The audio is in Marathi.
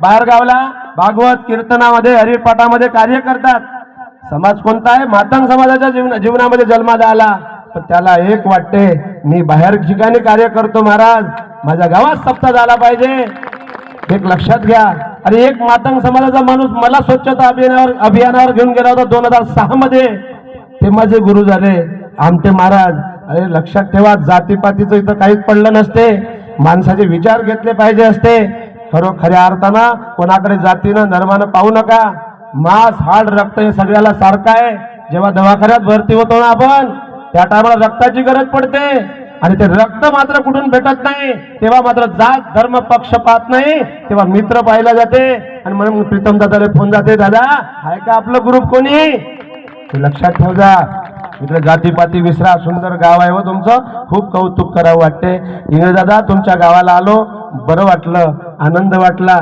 बाहेर गावला भागवत कीर्तनामध्ये हरिपाठामध्ये कार्य करतात। समाज कोणता आहे? मातंग समाजाच्या जीवनामध्ये जन्माला आला, पण त्याला एक वाटते मी बाहेर ठिकाणी कार्य करतो महाराज, माझ्या गावात सप्ताह झाला पाहिजे। एक लक्षात घ्या। आणि एक मातंग समाजाचा माणूस मला स्वच्छता अभियानावर घेऊन गेला होता 2006 मध्ये, ते माझे गुरु झाले आमटे महाराज। अरे लक्षात ठेवा, जातीपातीचं इथं काहीच पडलं नसते, माणसाचे विचार घेतले पाहिजे असते। खऱ्या अर्थानं कोणाकडे जातीनं धर्मानं पाहू नका। मांस हाड रक्त हे सगळ्याला सारखं आहे। जेव्हा दवाखान्यात भरती होतो ना आपण, त्या टायमाला रक्ताची गरज पडते, आणि ते रक्त मात्र कुठून भेटत नाही, तेव्हा मात्र जात धर्म पक्ष पाहत नाही, तेव्हा मित्र पाहिला जाते। आणि म्हणून प्रीतम दादाला फोन जाते, दादा आहे का आपलं ग्रुप कोणी? ते लक्षात ठेव जा। इकडे जातीपाती विसरा, सुंदर गाव आहे हो तुमचं, खूप कौतुक करावं वाटते। इंगळे दादा तुमच्या गावाला आलो, बरं वाटलं, आनंद वाटला।